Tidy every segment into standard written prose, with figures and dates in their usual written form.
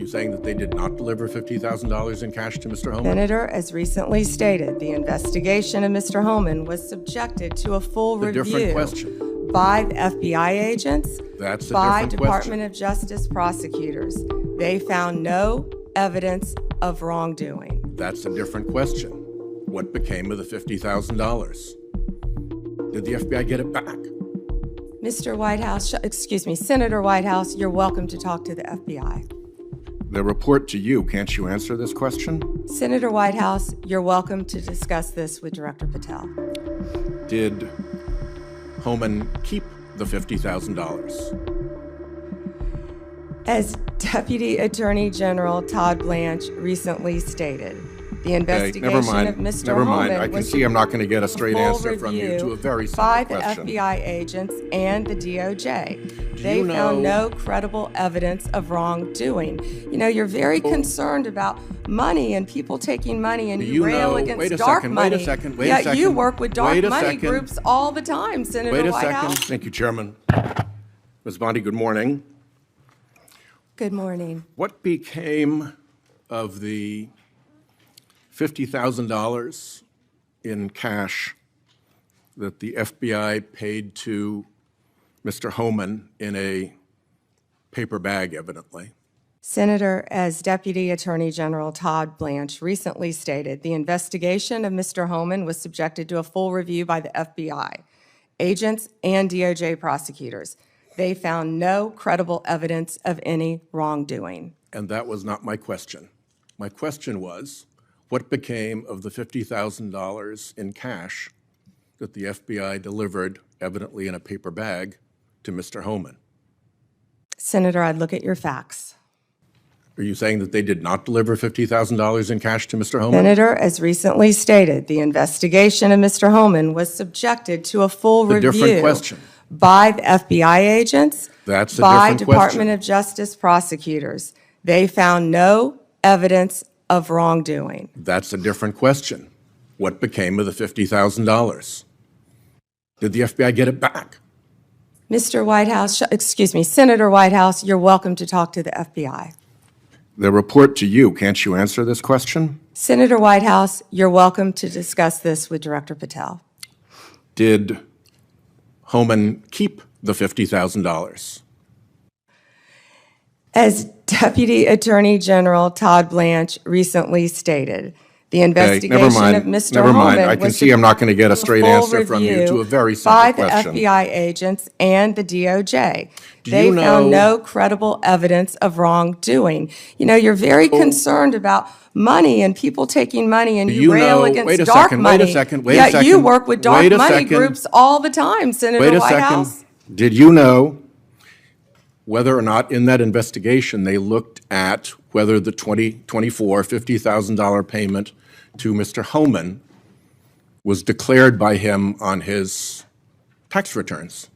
you saying that they did not deliver $50,000 in cash to Mr. Homan? Senator, as recently stated, the investigation of Mr. Homan was subjected to a full review different question. by the FBI agents, That's a by different Department question. of Justice prosecutors. They found no evidence of wrongdoing. That's a different question. What became of the $50,000? Did the FBI get it back? Mr. Whitehouse, Senator Whitehouse, you're welcome to talk to the FBI. The report to you, can't you answer this question? Senator Whitehouse, you're welcome to discuss this with Director Patel. Did Homan keep the $50,000? As Deputy Attorney General Todd Blanche recently stated, the investigation of Mr. Never mind. Homan I can was see I'm not going to get a straight full answer from you to a very review simple by the question. FBI agents and the DOJ. They you found know- no credible evidence of wrongdoing. You know, you're very concerned about money and people taking money, and you rail know- against wait a dark second, money. wait a second, wait a Yet second. you work with dark Wait a money second. groups all the time, Senator Wait a Whitehouse. second. Thank you, Chairman. Ms. Bondi, good morning. Good morning. What became of the $50,000 in cash that the FBI paid to Mr. Homan in a paper bag, evidently? Senator, as Deputy Attorney General Todd Blanche recently stated, the investigation of Mr. Homan was subjected to a full review by the FBI, agents, and DOJ prosecutors. They found no credible evidence of any wrongdoing. And that was not my question. My question was, what became of the $50,000 in cash that the FBI delivered, evidently in a paper bag, to Mr. Homan? Senator, I'd look at your facts. Are you saying that they did not deliver $50,000 in cash to Mr. Homan? Senator, as recently stated, the investigation of Mr. Homan was subjected to a full review different question. by the FBI agents, That's a by different Department question. of Justice prosecutors. They found no evidence of wrongdoing. That's a different question. What became of the $50,000? Did the FBI get it back? Mr. Whitehouse, Senator Whitehouse, you're welcome to talk to the FBI. The report to you, can't you answer this question? Senator Whitehouse, you're welcome to discuss this with Director Patel. Did Homan keep the $50,000? As Deputy Attorney General Todd Blanche recently stated, the investigation of Mr. Never mind. Homan I can was see I'm not going to get a straight full answer from you review to a very simple by question. the FBI agents and the DOJ. Do They you found know- no credible evidence of wrongdoing. You know, you're very concerned about money and people taking money, and you rail against wait a dark second, money. wait a second, wait a Yet you second, work with dark wait a money second. groups all the time, Senator Wait a Whitehouse. second. Did you know whether or not in that investigation they looked at whether the $50,000 payment to Mr. Homan was declared by him on his tax returns?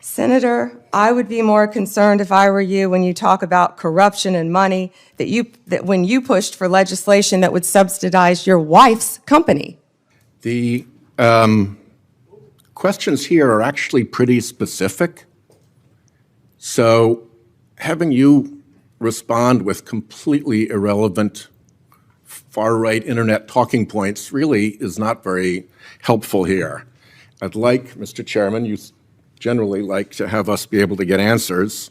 Senator, I would be more concerned if I were you when you talk about corruption and money that when you pushed for legislation that would subsidize your wife's company. The questions here are actually pretty specific. So having you respond with completely irrelevant far-right internet talking points really is not very helpful here. I'd like, Mr. Chairman, you generally like to have us be able to get answers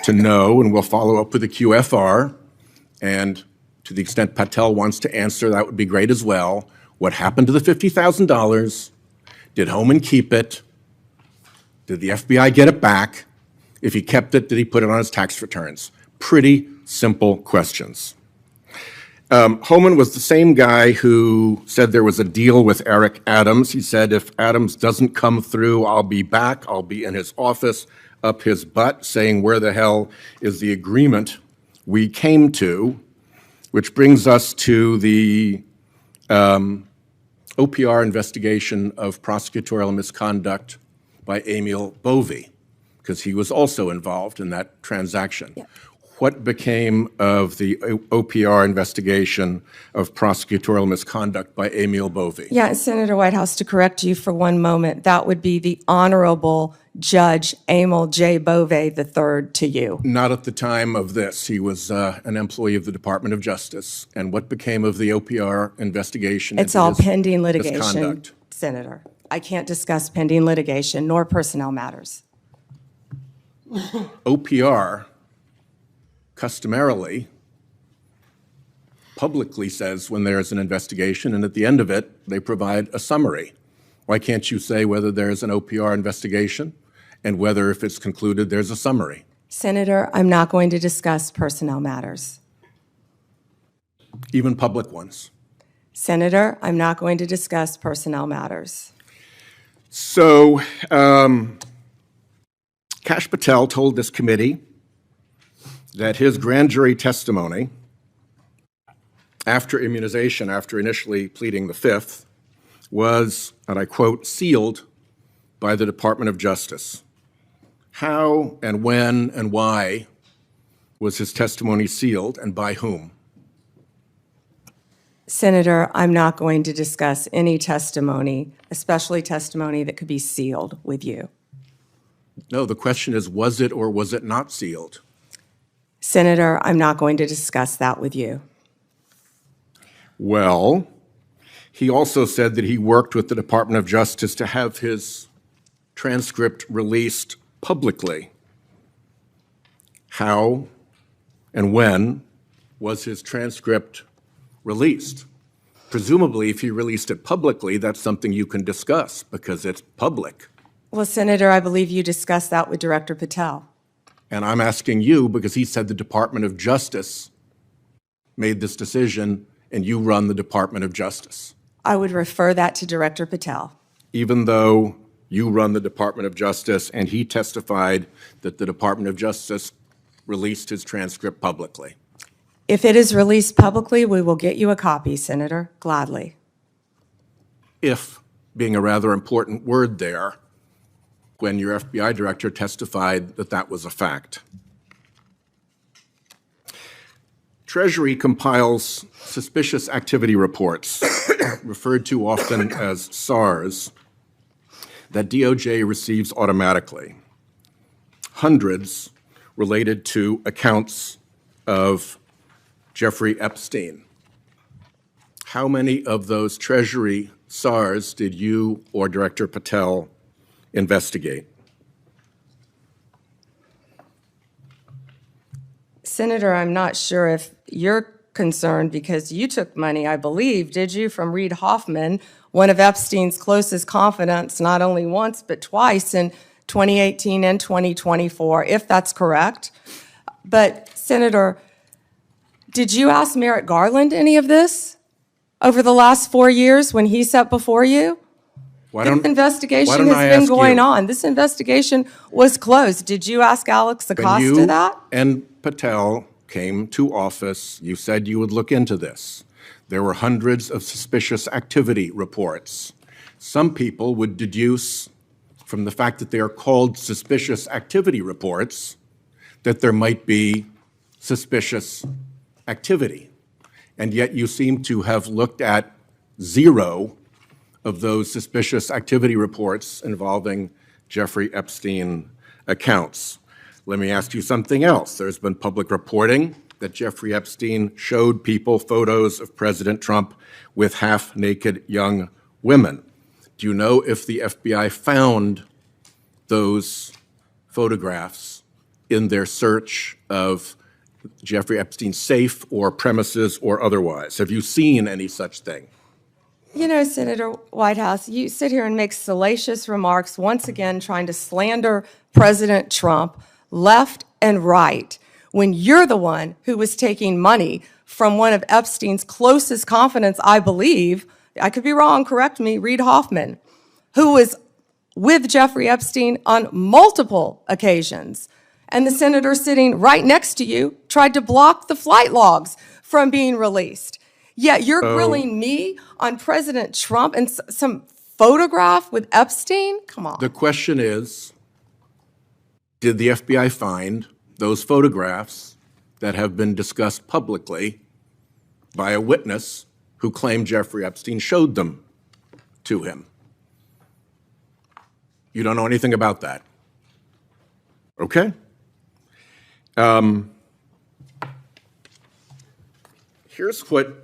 to know, and we'll follow up with the QFR. And to the extent Patel wants to answer, that would be great as well. What happened to the $50,000? Did Homan keep it? Did the FBI get it back? If he kept it, did he put it on his tax returns? Pretty simple questions. Homan was the same guy who said there was a deal with Eric Adams. He said, if Adams doesn't come through, I'll be back. I'll be in his office, up his butt, saying, where the hell is the agreement we came to? Which brings us to the OPR investigation of prosecutorial misconduct by Emil Bovee, because he was also involved in that transaction. Yeah. what became of the OPR investigation of prosecutorial misconduct by Emil Bovee? Yeah, Senator Whitehouse, to correct you for one moment, that would be the Honorable Judge Emil J. Bovee III to you. Not at the time of this. He was an employee of the Department of Justice. And what became of the OPR investigation? It's into all his pending litigation, misconduct? Senator. I can't discuss pending litigation nor personnel matters. OPR customarily publicly says when there's an investigation, and at the end of it, they provide a summary. Why can't you say whether there's an OPR investigation and whether, if it's concluded, there's a summary? Senator, I'm not going to discuss personnel matters. Even public ones. Senator, I'm not going to discuss personnel matters. So, Kash Patel told this committee that his grand jury testimony after immunization, after initially pleading the Fifth, was, and I quote, sealed by the Department of Justice. How and when and why was his testimony sealed, and by whom? Senator, I'm not going to discuss any testimony, especially testimony that could be sealed with you. No, the question is, was it or was it not sealed? Senator, I'm not going to discuss that with you. Well, he also said that he worked with the Department of Justice to have his transcript released publicly. How and when was his transcript released? Presumably, if he released it publicly, that's something you can discuss because it's public. Well, Senator, I believe you discussed that with Director Patel. And I'm asking you because he said the Department of Justice made this decision and you run the Department of Justice. I would refer that to Director Patel. Even though you run the Department of Justice and he testified that the Department of Justice released his transcript publicly. If it is released publicly, we will get you a copy, Senator, gladly. If being a rather important word there, when your FBI director testified that that was a fact. Treasury compiles suspicious activity reports, referred to often as SARs, that DOJ receives automatically. Hundreds related to accounts of Jeffrey Epstein. How many of those Treasury SARs did you or Director Patel investigate? Senator, I'm not sure if you're concerned because you took money, I believe, did you, from Reid Hoffman, one of Epstein's closest confidants, not only once but twice in 2018 and 2024, if that's correct. But, Senator, did you ask Merrick Garland any of this over the last 4 years when he sat before you? This investigation has been going on. This investigation was closed. Did you ask Alex Acosta that? And Patel came to office, you said you would look into this. There were hundreds of suspicious activity reports. Some people would deduce from the fact that they are called suspicious activity reports that there might be suspicious activity. And yet you seem to have looked at zero of those suspicious activity reports involving Jeffrey Epstein accounts. Let me ask you something else. There's been public reporting that Jeffrey Epstein showed people photos of President Trump with half-naked young women. Do you know if the FBI found those photographs in their search of Jeffrey Epstein's safe or premises or otherwise? Have you seen any such thing? You know, Senator Whitehouse, you sit here and make salacious remarks, once again trying to slander President Trump left and right, when you're the one who was taking money from one of Epstein's closest confidants, I believe, I could be wrong, correct me, Reid Hoffman, who was with Jeffrey Epstein on multiple occasions. And the senator sitting right next to you tried to block the flight logs from being released. Yet you're grilling me on President Trump and some photograph with Epstein? Come on. The question is, did the FBI find those photographs that have been discussed publicly by a witness who claimed Jeffrey Epstein showed them to him. You don't know anything about that? Okay. Here's what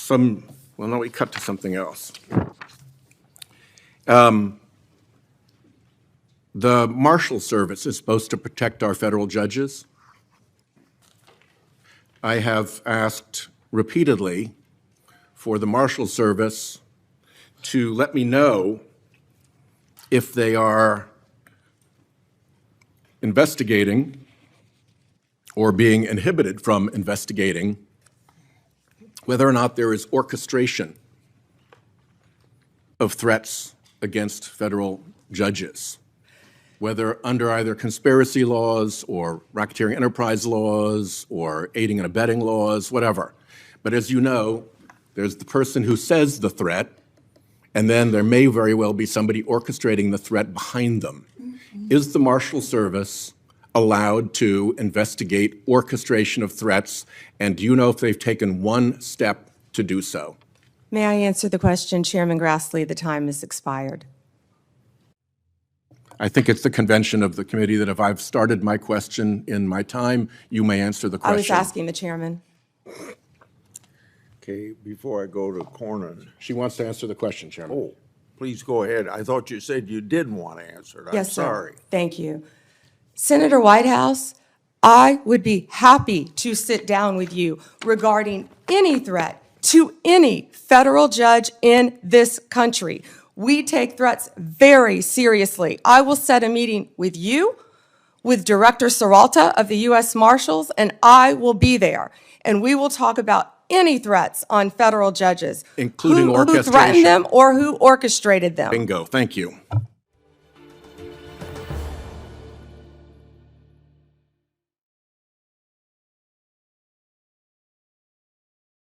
well, no, we cut to something else. The Marshal Service is supposed to protect our federal judges. I have asked repeatedly for the Marshal Service to let me know if they are investigating or being inhibited from investigating whether or not there is orchestration of threats against federal judges, whether under either conspiracy laws or racketeering enterprise laws or aiding and abetting laws, whatever. But as you know, there's the person who says the threat, and then there may very well be somebody orchestrating the threat behind them. Is the Marshal Service allowed to investigate orchestration of threats, and do you know if they've taken one step to do so? May I answer the question, Chairman Grassley? The time has expired. I think it's the convention of the committee that if I've started my question in my time, you may answer the question. I was asking the chairman. Okay, before I go to Cornyn. She wants to answer the question, Chairman. Oh, please go ahead. I thought you said you didn't want to answer it. Yes, I'm sir. sorry. Thank you. Senator Whitehouse, I would be happy to sit down with you regarding any threat to any federal judge in this country. We take threats very seriously. I will set a meeting with you, with Director Seralta of the U.S. Marshals, and I will be there. And we will talk about any threats on federal judges. Including who orchestration. threatened them or who orchestrated them. Bingo, thank you.